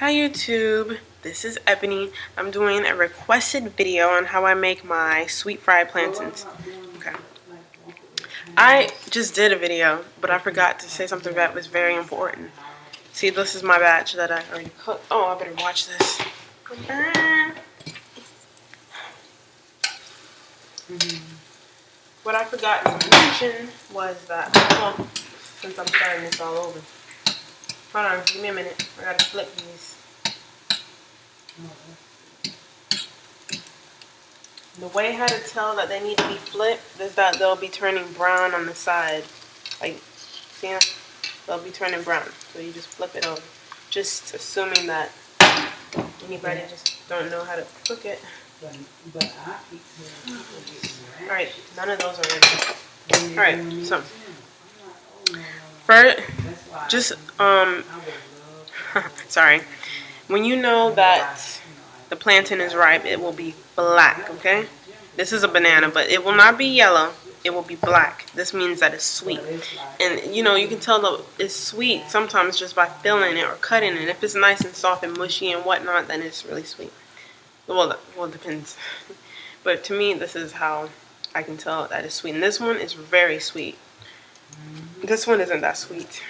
Hi YouTube, this is Ebony. I'm doing a requested video on how I make my sweet fried plantains. Okay. I just did a video, but I forgot to say something that was very important. See, this is my batch that I already cooked. Oh, I better watch this. What I forgot to mention was that, well, since I'm starting this all over. Hold on, give me a minute. I gotta flip these. The way how to tell that they need to be flipped is that they'll be turning brown on the side. Like, see, they'll be turning brown. So you just flip it over. Just assuming that anybody just don't know how to cook it. Alright, none of those are ready. Alright, so first, just sorry. When you know that the plantain is ripe, it will be black, okay? This is a banana, but it will not be yellow. It will be black. This means that it's sweet. And, you know, you can tell that it's sweet sometimes just by feeling it or cutting it. If it's nice and soft and mushy and whatnot, then it's really sweet. Well, it depends. But to me, this is how I can tell that it's sweet. And this one is very sweet. This one isn't that sweet.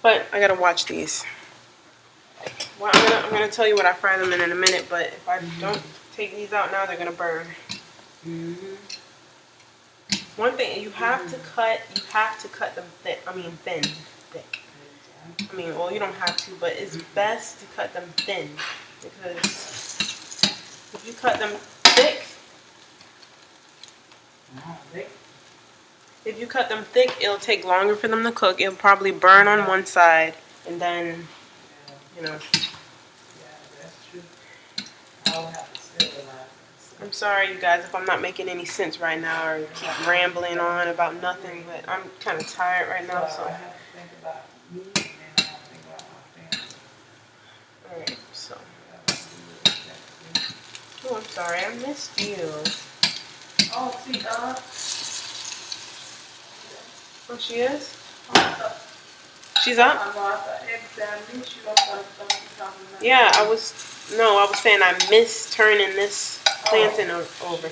But I gotta watch these. Well, I'm gonna tell you what I fry them in a minute, but if I don't take these out now, they're gonna burn. One thing, you have to cut them thick. I mean thin. I mean, well, you don't have to, but it's best to cut them thin, because if you cut them thick, it'll take longer for them to cook. It'll probably burn on one side, and then, you know. I'm sorry, you guys, if I'm not making any sense right now or keep rambling on about nothing, but I'm kind of tired right now, so. Alright, so. Oh, I'm sorry, I missed you. Oh, see, oh, she is? She's up? Yeah, I was saying I missed turning this plantain over.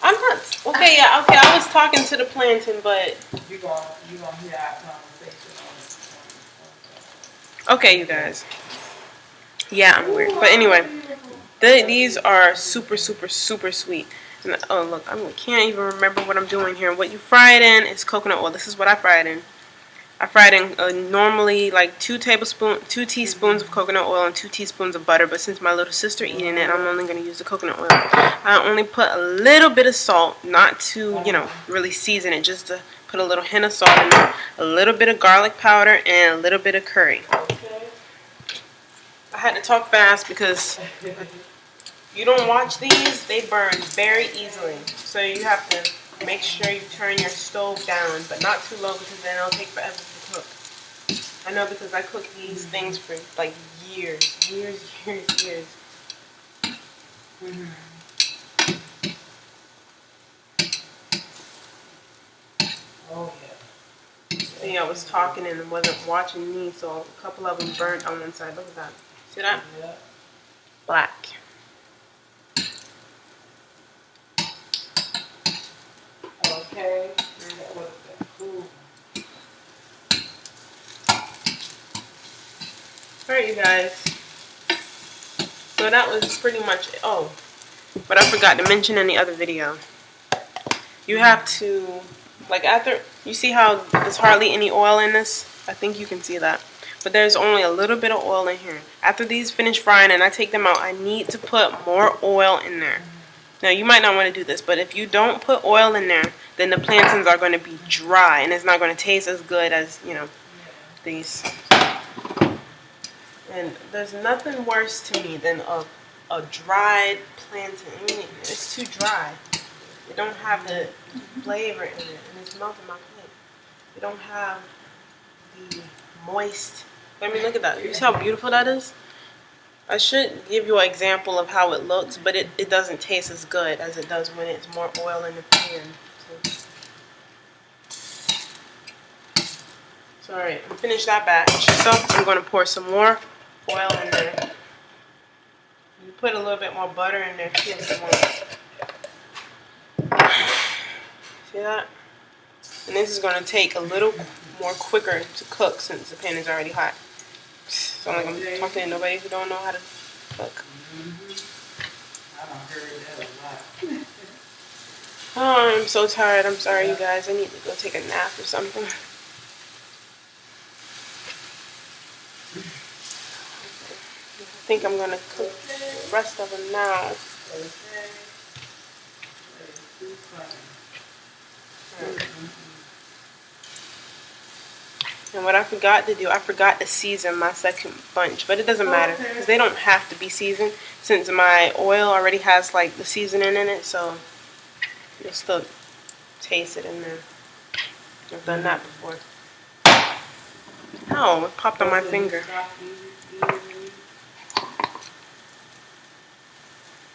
I'm not, okay, yeah, okay, I was talking to the plantain, but. You're gonna hear our conversation. Okay, you guys. Yeah, I'm weird. But anyway, these are super, super, super sweet. And, oh, look, I can't even remember what I'm doing here. What you fry it in is coconut oil. This is what I fry it in. I fry it in normally like 2 teaspoons of coconut oil and 2 teaspoons of butter. But since my little sister eating it, I'm only going to use the coconut oil. I only put a little bit of salt, not to, you know, really season it, just to put a little hint of salt in there, a little bit of garlic powder, and a little bit of curry. I had to talk fast because you don't watch these, they burn very easily. So you have to make sure you turn your stove down, but not too low, because then it'll take forever to cook. I know, because I cook these things for like years. Oh yeah. See, I was talking and wasn't watching me, so a couple of them burnt on one side. Look at that. See that? Yeah. Black. Okay. Alright, you guys. So that was pretty much it. Oh, but I forgot to mention in the other video. You have to, like, after, you see how there's hardly any oil in this? I think you can see that. But there's only a little bit of oil in here. After these finish frying and I take them out, I need to put more oil in there. Now, you might not want to do this, but if you don't put oil in there, then the plantains are going to be dry, and it's not going to taste as good as, you know, these. And there's nothing worse to me than a dried plantain. I mean, it's too dry. It don't have the flavor in it, and it's melting my plate. It don't have the moist. I mean, look at that. You see how beautiful that is? I should give you an example of how it looks, but it doesn't taste as good as it does when it's more oil in the pan. So, alright, I'm finished that batch. So, I'm going to pour some more oil in there. You put a little bit more butter in there too if you want. See that? And this is going to take a little more quicker to cook since the pan is already hot. So like I'm talking to nobody who don't know how to cook. I done heard that a lot. Oh, I'm so tired. I'm sorry, you guys. I need to go take a nap or something. I think I'm going to cook the rest of them now. And what I forgot to do, I forgot to season my second bunch. But it doesn't matter because they don't have to be seasoned since my oil already has like the seasoning in it. So you'll still taste it in there. I've done that before. Oh, it popped on my finger.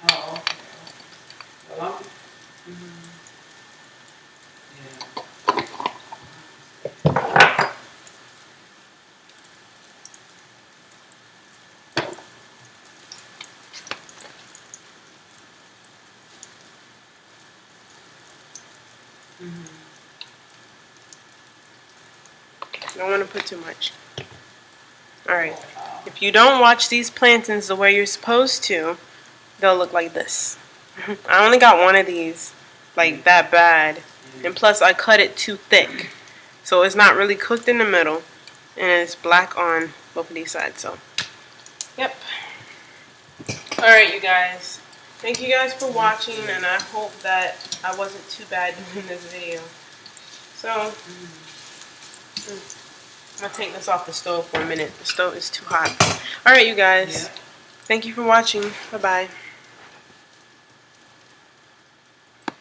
Oh, okay. Well, Don't want to put too much. Alright. If you don't watch these plantains the way you're supposed to, they'll look like this. I only got one of these, like that bad. And plus I cut it too thick. So it's not really cooked in the middle. And it's black on both of these sides. So, yep. Alright, you guys. Thank you guys for watching. And I hope that I wasn't too bad doing this video. So, I'm going to take this off the stove for a minute. The stove is too hot. Alright, you guys. Thank you for watching. Bye-bye.